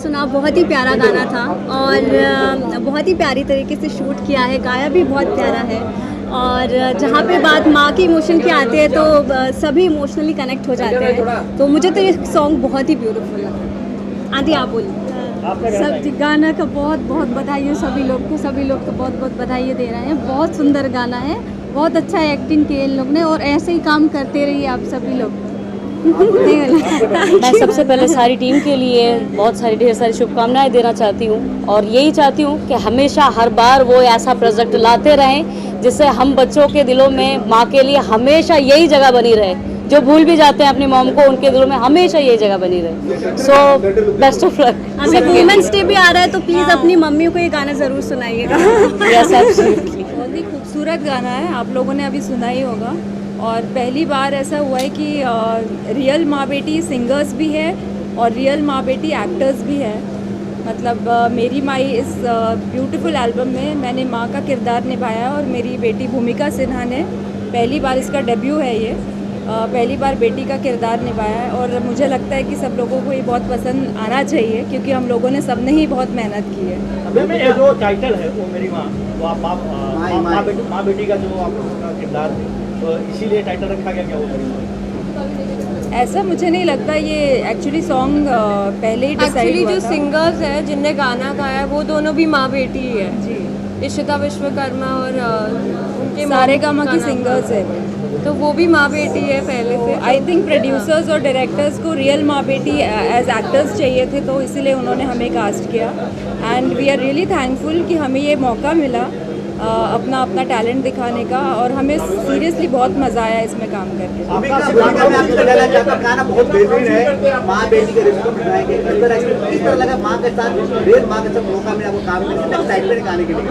सुना, बहुत ही प्यारा गाना था और बहुत ही प्यारी तरीके से शूट किया है, गाया भी बहुत प्यारा है। और जहाँ पे बात माँ के इमोशन की आती है तो सभी इमोशनली कनेक्ट हो जाते हैं, तो मुझे तो ये सॉन्ग बहुत ही ब्यूटीफुल लगा। आंटी आप बोलिए। सब गाना का बहुत बहुत बधाई है सभी लोग को बहुत बहुत बधाई दे रहे हैं। बहुत सुंदर गाना है, बहुत अच्छा एक्टिंग किए इन लोग ने और ऐसे ही काम करते रहिए आप सभी लोग। मैं सबसे पहले सारी टीम के लिए बहुत सारी ढेर सारी शुभकामनाएं देना चाहती हूँ और यही चाहती हूँ कि हमेशा हर बार वो ऐसा प्रोजेक्ट लाते रहें जिससे हम बच्चों के दिलों में माँ के लिए हमेशा यही जगह बनी रहे। जो भूल भी जाते हैं अपनी मॉम को, उनके दिलों में हमेशा यही जगह बनी रहे। So best of luck. अभी वुमेन्स डे भी आ रहा है तो प्लीज़ अपनी मम्मी को ये गाना ज़रूर सुनाइएगा। Yes absolutely. बहुत ही खूबसूरत गाना है, आप लोगों ने अभी सुना ही होगा। और पहली बार ऐसा हुआ है कि रियल माँ बेटी सिंगर्स भी है और रियल माँ बेटी एक्टर्स भी है। मतलब मेरी माई इस ब्यूटीफुल एल्बम में मैंने माँ का किरदार निभाया और मेरी बेटी भूमिका सिन्हा ने पहली बार, इसका डेब्यू है ये, पहली बार बेटी का किरदार निभाया है। और मुझे लगता है कि सब लोगों को ये बहुत पसंद आना चाहिए क्योंकि हम लोगों ने सबने ही बहुत मेहनत की है। अभी ये जो टाइटल है वो मेरी माँ, वो आप माँ बेटी का जो आपका किरदार है, तो इसीलिए टाइटल रखा गया क्या वो मेरी माँ? ऐसा मुझे नहीं लगता, ये एक्चुअली सॉन्ग पहले ही डिसाइड एक्चुअली हुआ जो था। सिंगर्स हैं जिनने गाना गाया है वो दोनों भी माँ बेटी ही है जी, इशिता विश्वकर्मा और उनके सारे गामा की गाना। सिंगर्स है। तो वो भी माँ बेटी है पहले से। आई थिंक प्रोड्यूसर्स और डायरेक्टर्स को रियल माँ बेटी एज एक्टर्स चाहिए थे, तो इसीलिए उन्होंने हमें कास्ट किया। And we are really thankful कि हमें ये मौका मिला अपना टैलेंट दिखाने का और हमें सीरियसली बहुत मज़ा आया इसमें काम करके। गाना बहुत बेहतरीन है, माँ बेटी के रिश्ते निभाएंगे। किस तरह लगा माँ के साथ, रियल माँ के साथ मौका मिला आपको काम करने का, एक्साइटमेंट गाने के लिए?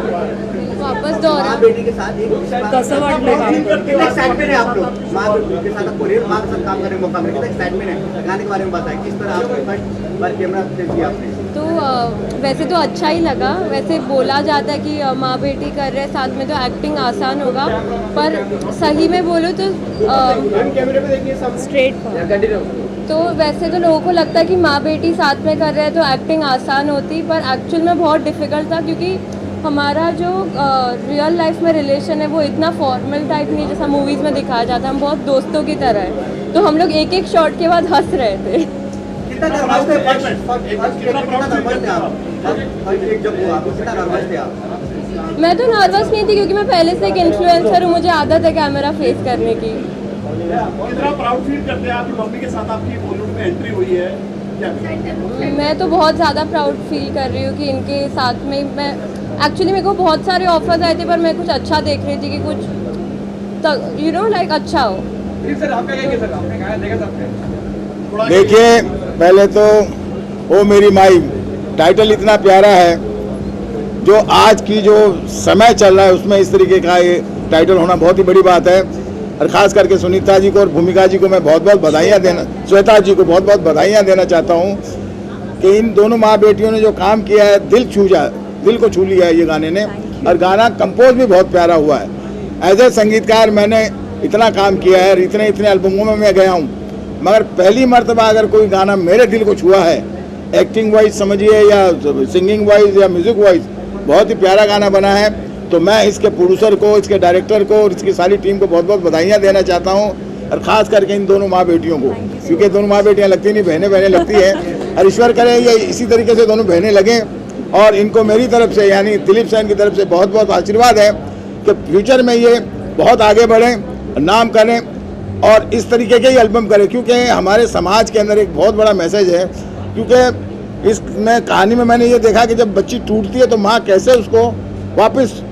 वापस दोहरा। माँ बेटी के साथ एक कसवाट लगा। कितना एक्साइटमेंट है आप लोग माँ के साथ, आपको रियल माँ के साथ काम करने का मौका मिला, कितना एक्साइटमेंट है? गाने के बारे में बताएं, किस तरह आपको फर्स्ट बार कैमरा किया आपने? तो वैसे तो अच्छा ही लगा। वैसे बोला जाता है कि माँ बेटी कर रहे साथ में तो एक्टिंग आसान होगा, पर सही में बोलो तो स्ट्रेट तो वैसे तो लोगों को लगता है कि माँ बेटी साथ में कर रहे हैं तो एक्टिंग आसान होती, पर एक्चुअल में बहुत डिफ़िकल्ट था क्योंकि हमारा जो रियल लाइफ में रिलेशन है वो इतना फॉर्मल टाइप नहीं जैसा मूवीज़ में दिखाया जाता है। हम बहुत दोस्तों की तरह है, तो हम लोग एक एक शॉट के बाद हंस रहे थे। कितना नर्वस थे कितना नर्वस थे आप जब हुआ तो कितना नर्वस थे आप? मैं तो नर्वस नहीं थी क्योंकि मैं पहले से एक इन्फ्लुएंसर हूँ, मुझे आदत है कैमरा फेस करने की। कितना प्राउड फील करते हैं आपकी मम्मी के साथ आपकी बॉलीवुड में एंट्री हुई है? मैं तो बहुत ज़्यादा प्राउड फील कर रही हूँ कि इनके साथ में मैं एक्चुअली, मेरे को बहुत सारे ऑफर्स आए थे पर मैं कुछ अच्छा देख रही थी कि कुछ यू नो लाइक अच्छा हो। देखिए, पहले तो ओ मेरी माई टाइटल इतना प्यारा है, जो आज की जो समय चल रहा है उसमें इस तरीके का ये टाइटल होना बहुत ही बड़ी बात है। और ख़ास करके सुनीता जी को और भूमिका जी को मैं बहुत बहुत बधाइयाँ देना, श्वेता जी को बहुत बहुत बधाइयाँ देना चाहता हूँ कि इन दोनों माँ बेटियों ने जो काम किया है दिल को छू लिया है ये गाने ने। और गाना कंपोज भी बहुत प्यारा हुआ है। एज ए संगीतकार मैंने इतना काम किया है, इतने एल्बमों में मैं गया हूँ, मगर पहली मर्तबा अगर कोई गाना मेरे दिल को छुआ है, एक्टिंग वाइज समझिए या सिंगिंग वाइज या म्यूज़िक वाइज, बहुत ही प्यारा गाना बना है। तो मैं इसके प्रोड्यूसर को, इसके डायरेक्टर को और इसकी सारी टीम को बहुत बहुत बधाइयाँ देना चाहता हूँ। और ख़ास करके इन दोनों माँ बेटियों को, क्योंकि दोनों माँ बेटियाँ लगती नहीं, बहनें लगती है। और ईश्वर करे ये इसी तरीके से दोनों बहनें लगें। और इनको मेरी तरफ से यानी दिलीप सेन की तरफ से बहुत बहुत आशीर्वाद है कि फ्यूचर में ये बहुत आगे बढ़ें, नाम करें और इस तरीके के ही एल्बम करें, क्योंकि हमारे समाज के अंदर एक बहुत बड़ा मैसेज है। क्योंकि इसमें कहानी में मैंने ये देखा कि जब बच्ची टूटती है तो माँ कैसे उसको वापस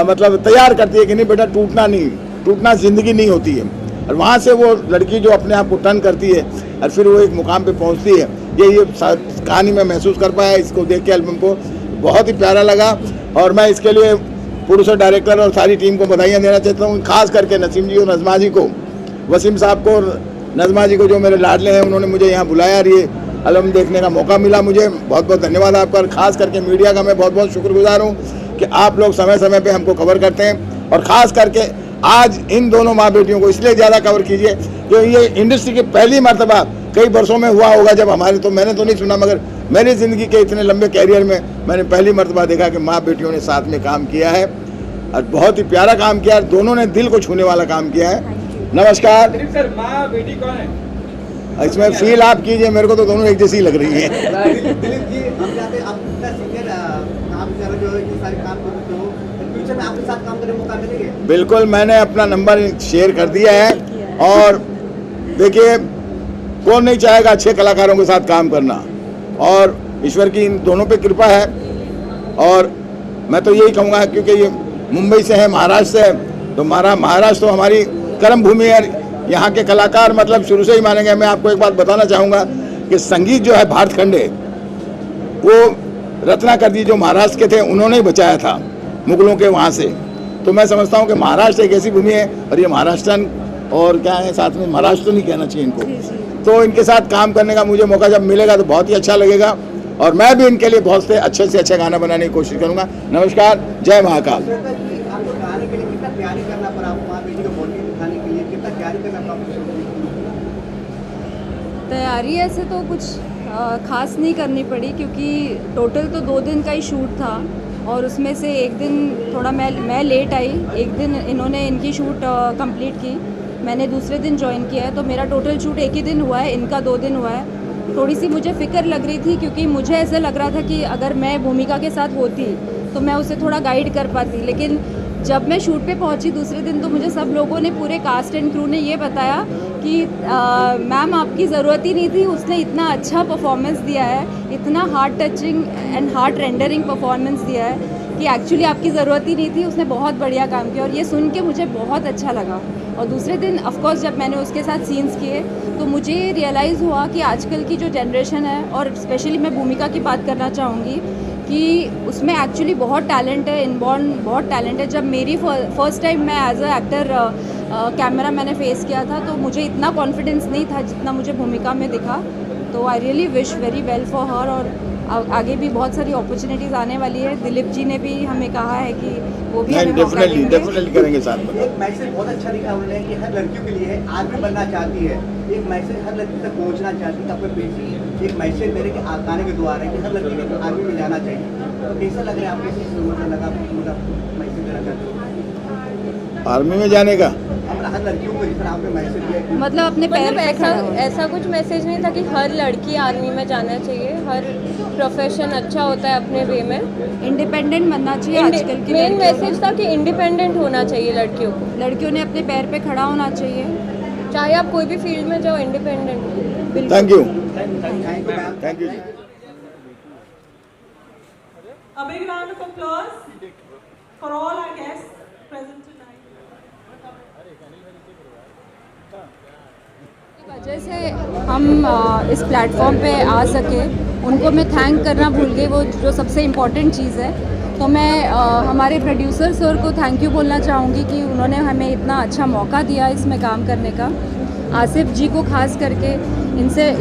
मतलब तैयार करती है कि नहीं बेटा टूटना ज़िंदगी नहीं होती है। और वहाँ से वो लड़की जो अपने आप को टर्न करती है और फिर वो एक मुकाम पे पहुँचती है, ये कहानी में महसूस कर पाया। इसको देख के एल्बम को बहुत ही प्यारा लगा और मैं इसके लिए प्रोड्यूसर, डायरेक्टर और सारी टीम को बधाइयाँ देना चाहता हूँ। खास करके नसीम जी और नज़मा जी को, वसीम साहब को और नज़मा जी को जो मेरे लाडले हैं, उन्होंने मुझे यहाँ बुलाया और ये एल्बम देखने का मौका मिला। मुझे बहुत बहुत धन्यवाद आपका। और ख़ास करके मीडिया का मैं बहुत बहुत शुक्रगुजार हूँ कि आप लोग समय समय पे हमको कवर करते हैं। और ख़ास करके आज इन दोनों माँ बेटियों को इसलिए ज़्यादा कवर कीजिए कि ये इंडस्ट्री की पहली मर्तबा कई वर्षों में हुआ होगा जब हमारे, तो मैंने तो नहीं सुना, मगर मेरी ज़िंदगी के इतने लंबे कैरियर में मैंने पहली मर्तबा देखा कि माँ बेटियों ने साथ में काम किया है और बहुत ही प्यारा काम किया है, दोनों ने दिल को छूने वाला काम किया है। नमस्कार। दिलीप सर, माँ बेटी कौन है? इसमें फील आप कीजिए, मेरे को तो दोनों एक जैसी लग रही है। दिलीप जी, हम चाहते हैं आप इतना सीनियर काम कर रहे हो, इतने सारे काम कर रहे हो, फ्यूचर में आपके साथ काम करने का मौका मिलेगा? बिल्कुल, मैंने अपना नंबर शेयर कर दिया है और देखिए कौन नहीं चाहेगा अच्छे कलाकारों के साथ काम करना, और ईश्वर की इन दोनों पे कृपा है। और मैं तो यही कहूँगा क्योंकि ये मुंबई से है, महाराष्ट्र से है, तो महाराष्ट्र तो हमारी कर्म भूमि है। यहाँ के कलाकार मतलब शुरू से ही मानेंगे। मैं आपको एक बात बताना चाहूँगा कि संगीत जो है भारत खंडे, वो रत्नाकर जी जो महाराष्ट्र के थे उन्होंने ही बचाया था मुगलों के वहाँ से। तो मैं समझता हूँ कि महाराष्ट्र एक ऐसी भूमि है, और ये महाराष्ट्रन और क्या है साथ में महाराष्ट्र नहीं कहना चाहिए इनको, तो इनके साथ काम करने का मुझे मौका जब मिलेगा तो बहुत ही अच्छा लगेगा, और मैं भी इनके लिए बहुत से अच्छे गाना बनाने की कोशिश करूँगा। नमस्कार, जय महाकाल। आपको गाने के लिए कितना तैयारी करना पड़ा, आपको माँ बेटी को बॉडी दिखाने के लिए कितना तैयारी करना पड़ा? तैयारी ऐसे तो कुछ खास नहीं करनी पड़ी, क्योंकि टोटल तो 2 दिन का ही शूट था, और उसमें से एक दिन थोड़ा मैं लेट आई। एक दिन इन्होंने इनकी शूट कंप्लीट की, मैंने दूसरे दिन ज्वाइन किया है, तो मेरा टोटल शूट एक ही दिन हुआ है, इनका 2 दिन हुआ है। थोड़ी सी मुझे फ़िक्र लग रही थी, क्योंकि मुझे ऐसा लग रहा था कि अगर मैं भूमिका के साथ होती तो मैं उसे थोड़ा गाइड कर पाती, लेकिन जब मैं शूट पे पहुंची दूसरे दिन, तो मुझे सब लोगों ने, पूरे कास्ट एंड क्रू ने ये बताया कि मैम आपकी ज़रूरत ही नहीं थी, उसने इतना अच्छा परफॉर्मेंस दिया है, इतना heart touching and heart rendering performance दिया है कि एक्चुअली आपकी ज़रूरत ही नहीं थी, उसने बहुत बढ़िया काम किया। और ये सुन के मुझे बहुत अच्छा लगा। और दूसरे दिन ऑफकोर्स जब मैंने उसके साथ सीन्स किए तो मुझे रियलाइज़ हुआ कि आजकल की जो जनरेशन है, और स्पेशली मैं भूमिका की बात करना चाहूँगी कि उसमें एक्चुअली बहुत टैलेंट है, इनबॉर्न बहुत टैलेंट है। जब मेरी फर्स्ट टाइम मैं एज अ एक्टर कैमरा मैंने फेस किया था, तो मुझे इतना कॉन्फिडेंस नहीं था जितना मुझे भूमिका में दिखा। तो I really wish very well for her, और आगे भी बहुत सारी अपॉर्चुनिटीज़ आने वाली है। दिलीप जी ने भी हमें कहा है कि वो भी हमें मौका देंगे। डेफिनेटली करेंगे साथ में। एक मैसेज बहुत अच्छा लिखा उन्होंने कि हर लड़कियों के लिए आर्मी बनना चाहती है, एक मैसेज हर लड़की तक पहुंचना चाहती है, अपने बेटी एक मैसेज मेरे के आने के द्वार है कि हर लड़की को आर्मी में जाना चाहिए। तो कैसा लग रहा है आपको, लगा मैसेज देना चाहते हो आर्मी में जाने का? अपना हर लड़कियों को जिस तरह आपने मैसेज दिया, मतलब अपने पैर पे खड़ा हो। ऐसा कुछ मैसेज नहीं था कि हर लड़की आर्मी में जाना चाहिए। हर प्रोफेशन अच्छा होता है अपने वे में, इंडिपेंडेंट बनना चाहिए। आजकल की मेन मैसेज था कि इंडिपेंडेंट होना चाहिए लड़कियों ने अपने पैर पे खड़ा होना चाहिए, चाहे आप कोई भी फील्ड में जाओ, independent. Thank you, thank you ma'am. Thank you. A big round of applause for all our guests present tonight. वजह से हम इस प्लेटफॉर्म पे आ सके, उनको मैं थैंक करना भूल गई, वो जो सबसे इम्पोर्टेंट चीज़ है। तो मैं हमारे प्रोड्यूसर सर को थैंक यू बोलना चाहूँगी कि उन्होंने हमें इतना अच्छा मौका दिया इसमें काम करने का। आसिफ जी को खास करके,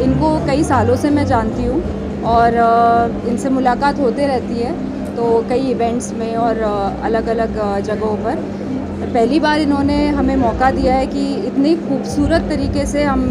इनको कई सालों से मैं जानती हूँ और इनसे मुलाकात होते रहती है, तो कई इवेंट्स में और अलग अलग जगहों पर। पहली बार इन्होंने हमें मौका दिया है कि इतनी खूबसूरत तरीके से हम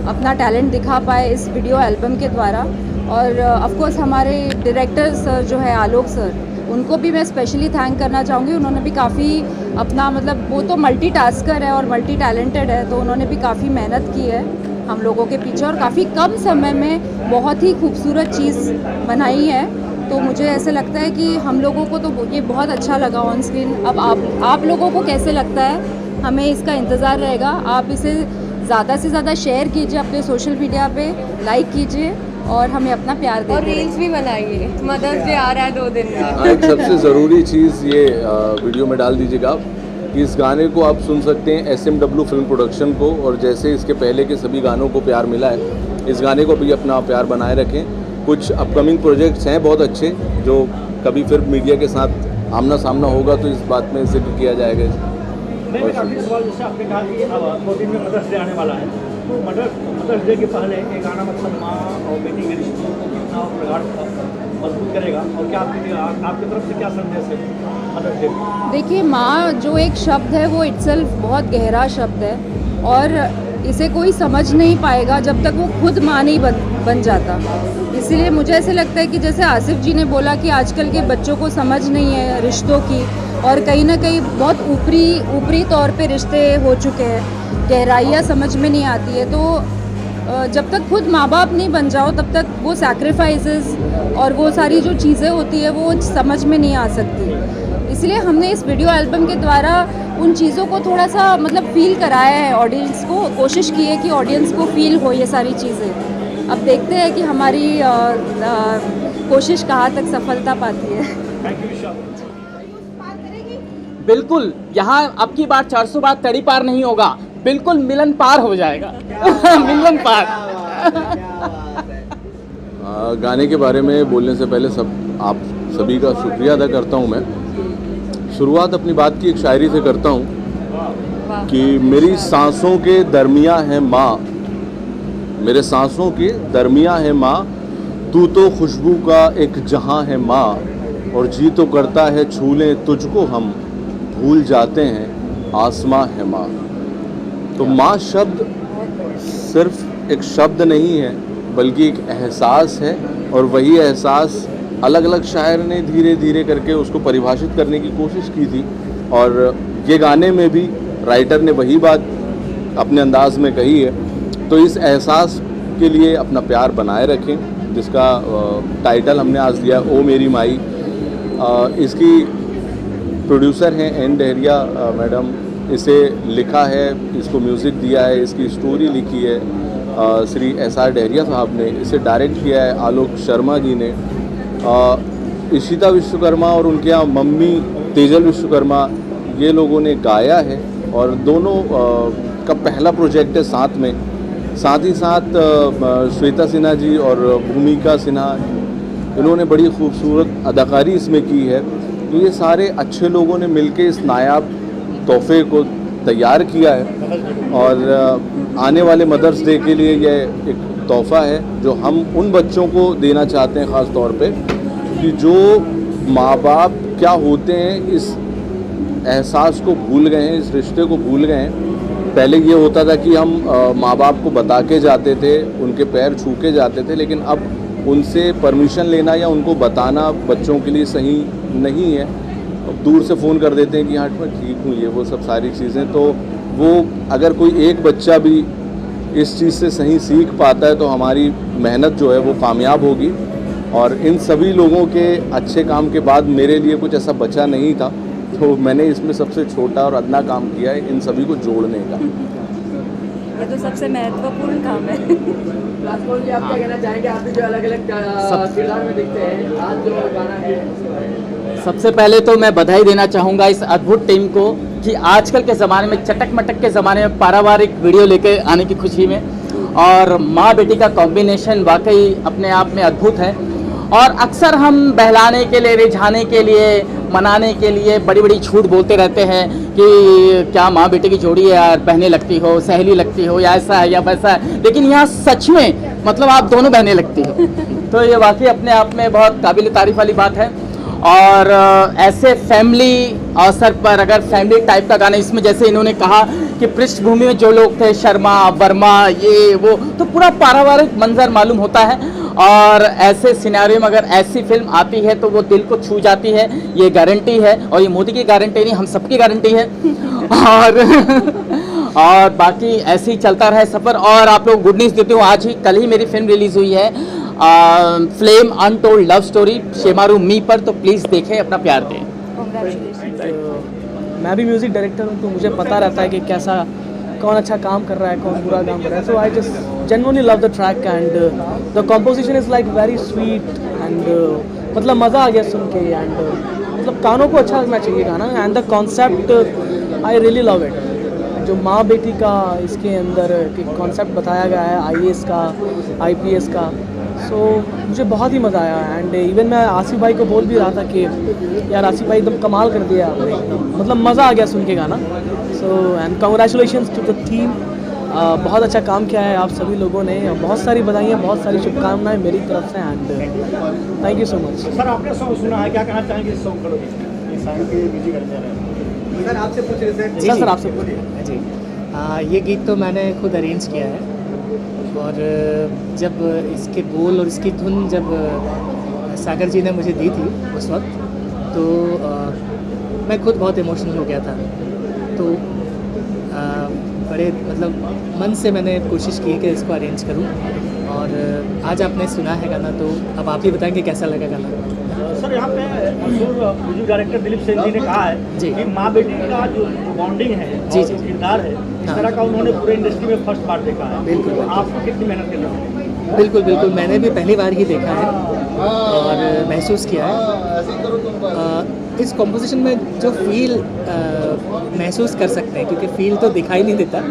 अपना टैलेंट दिखा पाए इस वीडियो एल्बम के द्वारा। और ऑफ कोर्स हमारे डायरेक्टर सर जो है आलोक सर, उनको भी मैं स्पेशली थैंक करना चाहूँगी। उन्होंने भी काफ़ी अपना, मतलब वो तो मल्टीटास्कर है और मल्टी टैलेंटेड है, तो उन्होंने भी काफ़ी मेहनत की है हम लोगों के पीछे और काफ़ी कम समय में बहुत ही खूबसूरत चीज़ बनाई है। तो मुझे ऐसे लगता है कि हम लोगों को तो ये बहुत अच्छा लगा ऑन स्क्रीन। अब आप लोगों को कैसे लगता है, हमें इसका इंतज़ार रहेगा। आप इसे ज़्यादा से ज़्यादा शेयर कीजिए अपने सोशल मीडिया पे, लाइक कीजिए और हमें अपना प्यार दीजिए। और रील्स भी बनाइए, मदर्स डे आ रहा है 2 दिन में। एक सबसे ज़रूरी चीज़ ये वीडियो में डाल दीजिएगा आप कि इस गाने को आप सुन सकते हैं SMW फिल्म प्रोडक्शन को, और जैसे इसके पहले के सभी गानों को प्यार मिला है, इस गाने को भी अपना प्यार बनाए रखें। कुछ अपकमिंग प्रोजेक्ट्स हैं बहुत अच्छे, जो कभी फिर मीडिया के साथ आमना सामना होगा तो इस बात में जिक्र किया जाएगा। अगली सवाल, जैसे आपने कहा कि 2 दिन में मदर्स डे आने वाला है, तो मदर्स डे के पहले ये गाना मतलब माँ और बेटी के रिश्तों को कितना प्रगाढ़ मजबूत करेगा, और क्या आपकी तरफ से क्या संदेश है मदर्स डे? देखिए, माँ जो एक शब्द है वो इटसेल्फ बहुत गहरा शब्द है, और इसे कोई समझ नहीं पाएगा जब तक वो खुद माँ नहीं बन जाता। इसीलिए मुझे ऐसे लगता है कि जैसे आसिफ जी ने बोला कि आजकल के बच्चों को समझ नहीं है रिश्तों की, और कहीं ना कहीं बहुत ऊपरी तौर पे रिश्ते हो चुके हैं, गहराइयाँ समझ में नहीं आती है। तो जब तक खुद माँ बाप नहीं बन जाओ तब तक वो सैक्रिफाइसेस और वो सारी जो चीज़ें होती है वो समझ में नहीं आ सकती। इसलिए हमने इस वीडियो एल्बम के द्वारा उन चीज़ों को थोड़ा सा मतलब फील कराया है ऑडियंस को, कोशिश की है कि ऑडियंस को फील हो ये सारी चीज़ें। अब देखते हैं कि हमारी कोशिश कहाँ तक सफलता पाती है। बिल्कुल, यहाँ अब की बार 400 बार तड़ी पार नहीं होगा, बिल्कुल मिलन पार हो जाएगा। मिलन पार। गाने के बारे में बोलने से पहले आप सभी का शुक्रिया अदा करता हूँ। मैं शुरुआत अपनी बात की एक शायरी से करता हूँ कि मेरी सांसों के दरमियाँ है माँ, मेरे सांसों के दरमियाँ है माँ, तू तो खुशबू का एक जहां है माँ, और जी तो करता है छू लें तुझको हम, भूल जाते हैं आसमां है माँ। तो माँ शब्द सिर्फ एक शब्द नहीं है बल्कि एक एहसास है, और वही एहसास अलग अलग शायर ने धीरे धीरे करके उसको परिभाषित करने की कोशिश की थी, और ये गाने में भी राइटर ने वही बात अपने अंदाज में कही है। तो इस एहसास के लिए अपना प्यार बनाए रखें, जिसका टाइटल हमने आज दिया ओ मेरी माई। इसकी प्रोड्यूसर हैं एन डहरिया मैडम, इसे लिखा है, इसको म्यूज़िक दिया है, इसकी स्टोरी लिखी है श्री एस.आर. डहरिया साहब ने, इसे डायरेक्ट किया है आलोक शर्मा जी ने, इशिता विश्वकर्मा और उनके यहाँ मम्मी तेजल विश्वकर्मा ये लोगों ने गाया है, और दोनों का पहला प्रोजेक्ट है साथ में। साथ ही साथ श्वेता सिन्हा जी और भूमिका सिन्हा, इन्होंने बड़ी खूबसूरत अदाकारी इसमें की है। तो ये सारे अच्छे लोगों ने मिलके इस नायाब तोहफे को तैयार किया है, और आने वाले मदर्स डे के लिए ये एक तोहफ़ा है जो हम उन बच्चों को देना चाहते हैं, ख़ास तौर पे कि जो माँ बाप क्या होते हैं इस एहसास को भूल गए हैं, इस रिश्ते को भूल गए हैं। पहले ये होता था कि हम माँ बाप को बता के जाते थे, उनके पैर छू के जाते थे, लेकिन अब उनसे परमिशन लेना या उनको बताना बच्चों के लिए सही नहीं है। अब दूर से फ़ोन कर देते हैं कि हाँ मैं ठीक हूँ, ये वो सब सारी चीज़ें। तो वो अगर कोई एक बच्चा भी इस चीज़ से सही सीख पाता है तो हमारी मेहनत जो है वो कामयाब होगी। और इन सभी लोगों के अच्छे काम के बाद मेरे लिए कुछ ऐसा बचा नहीं था, तो मैंने इसमें सबसे छोटा और अदना काम किया है, इन सभी को जोड़ने का। ये तो सबसे महत्वपूर्ण काम है। राजकौर जी, आप क्या कहना चाहेंगे? आप भी जो अलग अलग किरदार में दिखते हैं, आज जो गाना है। सबसे पहले तो मैं बधाई देना चाहूँगा इस अद्भुत टीम को कि आजकल के ज़माने में, चटक मटक के ज़माने में पारिवारिक वीडियो लेके आने की खुशी में, और माँ बेटी का कॉम्बिनेशन वाकई अपने आप में अद्भुत है। और अक्सर हम बहलाने के लिए, रिझाने के लिए, मनाने के लिए बड़ी बड़ी झूठ बोलते रहते हैं कि क्या माँ बेटे की जोड़ी है यार, बहनें लगती हो, सहेली लगती हो, या ऐसा है या वैसा है, लेकिन यहाँ सच में मतलब आप दोनों बहनें लगती हो। तो ये वाकई अपने आप में बहुत काबिल तारीफ़ वाली बात है। और ऐसे फैमिली अवसर पर अगर फैमिली टाइप का गाना, इसमें जैसे इन्होंने कहा कि पृष्ठभूमि में जो लोग थे, शर्मा वर्मा ये वो, तो पूरा पारिवारिक मंजर मालूम होता है। और ऐसे सिनेरियो में अगर ऐसी फिल्म आती है तो वो दिल को छू जाती है, ये गारंटी है। और ये मोदी की गारंटी नहीं, हम सबकी गारंटी है। और बाकी ऐसे ही चलता रहे सफ़र। और आप लोग गुड न्यूज़ देती हूँ, आज ही कल ही मेरी फिल्म रिलीज़ हुई है Flame Untold Love Story Shemaroo Me पर, तो प्लीज़ देखें, अपना प्यार दें। मैं भी म्यूज़िक डायरेक्टर हूँ, तो मुझे पता रहता है कि कैसा, कौन अच्छा काम कर रहा है, कौन बुरा काम कर रहा है। So I just genuinely love the track and the composition is like very sweet and मतलब मज़ा आ गया सुन के, and मतलब कानों को अच्छा लगना चाहिए गाना। and the concept I really love it, जो माँ बेटी का इसके अंदर एक कॉन्सेप्ट बताया गया है, IAS का, IPS का। सो मुझे बहुत ही मज़ा आया। एंड इवन मैं आसिफ भाई को बोल भी रहा था कि यार आसिफ भाई एकदम कमाल कर दिया आपने, मतलब मज़ा आ गया सुन के गाना। So and congratulations to the team, बहुत अच्छा काम किया है आप सभी लोगों ने, बहुत सारी बधाइयाँ, बहुत सारी शुभकामनाएं मेरी तरफ से। And thank you so much. Sir आपने सॉन्ग सुना है, क्या कहना चाहेंगे इस सॉन्ग को? सर आपसे पूछ रहे थे। सर आपसे पूछिए जी। ये गीत तो मैंने खुद अरेंज किया है और जब इसके बोल और इसकी धुन जब सागर जी ने मुझे दी थी उस वक्त तो मैं खुद बहुत इमोशनल हो गया था। तो बड़े मतलब मन से मैंने कोशिश की कि इसको अरेंज करूं और आज आपने सुना है गाना तो अब आप ही बताएंगे कैसा लगा गाना। सर यहाँ पे मशहूर म्यूजिक डायरेक्टर दिलीप सेन जी ने कहा है जी। कि माँ बेटी का जो बॉन्डिंग है जी, और जी। जो किरदार है इस हाँ। तरह का उन्होंने पूरे इंडस्ट्री में फर्स्ट बार देखा है। बिल्कुल। तो आप कितनी मेहनत कर रहे हैं? बिल्कुल बिल्कुल, मैंने भी पहली बार ही देखा है और महसूस किया है। इस कॉम्पोजिशन में जो फील महसूस कर सकते हैं, क्योंकि फील तो दिखाई नहीं देता,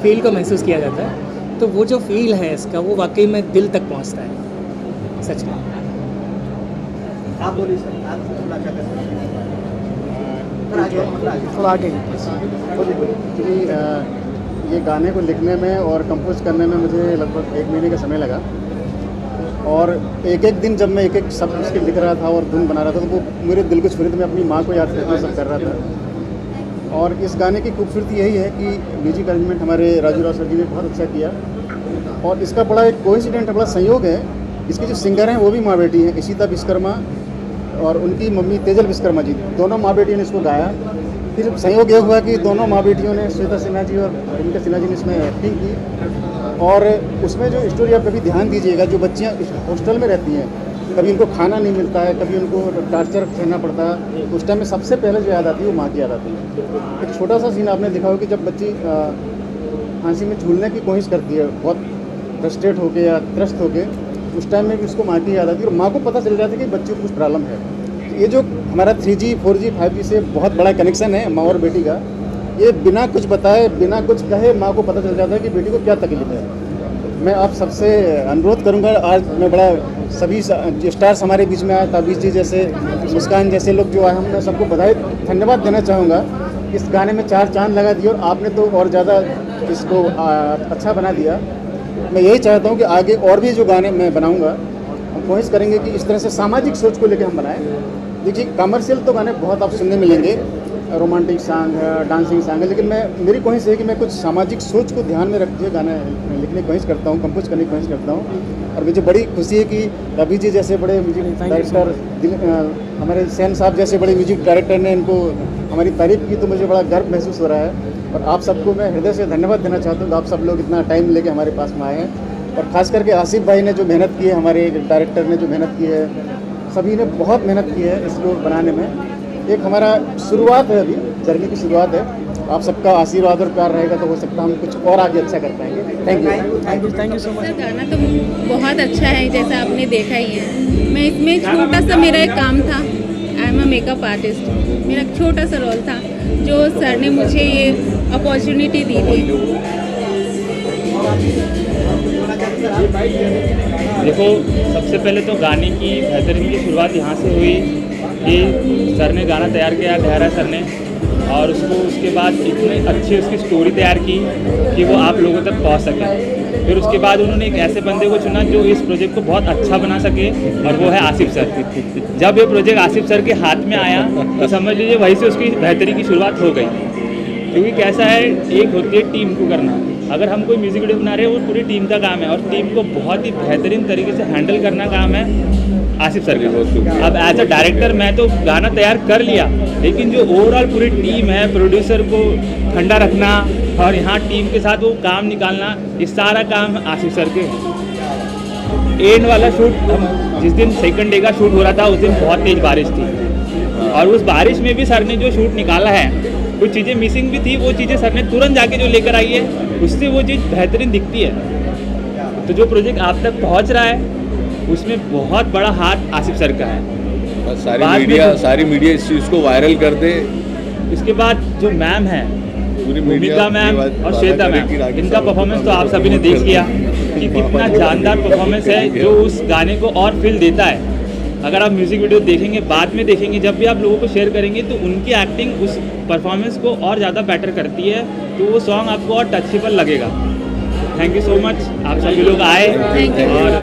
फील को महसूस किया जाता है, तो वो जो फील है इसका वो वाकई में दिल तक पहुंचता है, सच में। आप बोलिए सर, आप थोड़ा क्या कर सकते हैं? थोड़ा आगे ये गाने को लिखने में और कंपोज करने में मुझे लगभग 1 महीने का समय लगा और एक एक दिन जब मैं एक एक शब्द उसके लिख रहा था और धुन बना रहा था तो वो मेरे दिल को छू रही थी। मैं अपनी माँ को याद करके सब कर रहा था। और इस गाने की खूबसूरती यही है कि म्यूजिक अरेंजमेंट हमारे राजू राव सर जी ने बहुत अच्छा किया और इसका बड़ा एक कोइंसिडेंट बड़ा संयोग है। इसके जो सिंगर हैं वो भी माँ बेटी हैं, इशिता विश्वकर्मा और उनकी मम्मी तेजल विश्वकर्मा जी, दोनों माँ बेटियों ने इसको गाया। फिर संयोग ये हुआ कि दोनों माँ बेटियों ने, श्वेता सिन्हा जी और भूमिका सिन्हा जी ने इसमें एक्टिंग की और उसमें जो स्टोरी आप कभी ध्यान दीजिएगा, जो बच्चियाँ हॉस्टल में रहती हैं, कभी उनको खाना नहीं मिलता है, कभी उनको टार्चर सहना पड़ता है, उस टाइम में सबसे पहले जो याद आती है वो माँ की याद आती है। एक छोटा सा सीन आपने देखा हो कि जब बच्ची फांसी में झूलने की कोशिश करती है बहुत फ्रस्ट्रेट होकर या त्रस्त होकर, उस टाइम में भी उसको माँ की याद आती है और माँ को पता चल जाता है कि बच्चे को कुछ प्रॉब्लम है। ये जो हमारा 3G 4G 5G से बहुत बड़ा कनेक्शन है माँ और बेटी का, ये बिना कुछ बताए बिना कुछ कहे माँ को पता चल जाता है कि बेटी को क्या तकलीफ है। मैं आप सबसे अनुरोध करूंगा, आज मैं बड़ा सभी जो स्टार्स हमारे बीच में आए, ताबीज़ जी जैसे, मुस्कान जैसे लोग जो आए, हम मैं सबको बधाई धन्यवाद देना चाहूँगा। इस गाने में 4 चांद लगा दिए और आपने तो और ज़्यादा इसको अच्छा बना दिया। मैं यही चाहता हूँ कि आगे और भी जो गाने मैं बनाऊँगा हम कोशिश करेंगे कि इस तरह से सामाजिक सोच को लेकर हम बनाएं। देखिए कमर्शियल तो गाने बहुत आप सुनने मिलेंगे, रोमांटिक सॉन्ग है, डांसिंग सॉन्ग है, लेकिन मेरी कोशिश है कि मैं कुछ सामाजिक सोच को ध्यान में रखते हुए गाने लिखने की कोशिश करता हूँ, कंपोज करने की कोशिश करता हूँ। और मुझे बड़ी खुशी है कि रवि जी जैसे बड़े म्यूजिक डायरेक्टर, हमारे सैन साहब जैसे बड़े म्यूजिक डायरेक्टर ने इनको हमारी तारीफ़ की, तो मुझे बड़ा गर्व महसूस हो रहा है। और आप सबको मैं हृदय से धन्यवाद देना चाहता हूँ, आप सब लोग इतना टाइम लेके हमारे पास में आए हैं। और ख़ास करके आसिफ भाई ने जो मेहनत की है, हमारे डायरेक्टर ने जो मेहनत की है, सभी ने बहुत मेहनत की है इसको बनाने में। एक हमारा शुरुआत है, अभी जर्नी की शुरुआत है। आप सबका आशीर्वाद और प्यार रहेगा तो हो सकता है हम कुछ और आगे अच्छा कर पाएंगे। Thank you so much. गाना तो बहुत अच्छा है, जैसा आपने देखा ही है। मैं इसमें छोटा सा मेरा एक काम था, I am a makeup artist, मेरा एक छोटा सा रोल था जो सर ने मुझे ये अपॉर्चुनिटी दी थी। देखो, सबसे पहले तो गाने की बेहतरीन की शुरुआत यहाँ से हुई कि सर ने गाना तैयार किया, गहरा सर ने, और उसके बाद इतनी अच्छी उसकी स्टोरी तैयार की कि वो आप लोगों तक पहुँच सके। फिर उसके बाद उन्होंने एक ऐसे बंदे को चुना जो इस प्रोजेक्ट को बहुत अच्छा बना सके, और वो है आसिफ सर। जब ये प्रोजेक्ट आसिफ सर के हाथ में आया तो समझ लीजिए वहीं से उसकी बेहतरी की शुरुआत हो गई। क्योंकि कैसा है, एक होती है टीम को करना, अगर हम कोई म्यूज़िक वीडियो बना रहे हैं वो पूरी टीम का काम है, और टीम को बहुत ही बेहतरीन तरीके से हैंडल करना काम है आसिफ सर का। अब एज अ डायरेक्टर मैं तो गाना तैयार कर लिया, लेकिन जो ओवरऑल पूरी टीम है, प्रोड्यूसर को ठंडा रखना और यहाँ टीम के साथ वो काम निकालना, ये सारा काम आसिफ सर के। एंड वाला शूट, हम जिस दिन सेकंड डे का शूट हो रहा था उस दिन बहुत तेज़ बारिश थी, और उस बारिश में भी सर ने जो शूट निकाला है, कुछ चीज़ें मिसिंग भी थी, वो चीज़ें सर ने तुरंत जाके जो लेकर आई है, उससे वो चीज़ बेहतरीन दिखती है। तो जो प्रोजेक्ट आप तक पहुँच रहा है उसमें बहुत बड़ा हाथ आसिफ सर का है। सारी मीडिया इस चीज़ को वायरल कर दे। इसके बाद जो मैम है, भूमिका मैम और श्वेता मैम, इनका परफॉर्मेंस तो आप सभी ने देख लिया कि कितना जानदार परफॉर्मेंस है, जो उस गाने को और फील देता है। अगर आप म्यूज़िक वीडियो देखेंगे, बाद में देखेंगे, जब भी आप लोगों को शेयर करेंगे, तो उनकी एक्टिंग उस परफॉर्मेंस को और ज़्यादा बेटर करती है, तो वो सॉन्ग आपको और टचेबल लगेगा। थैंक यू सो मच, आप सभी लोग आए और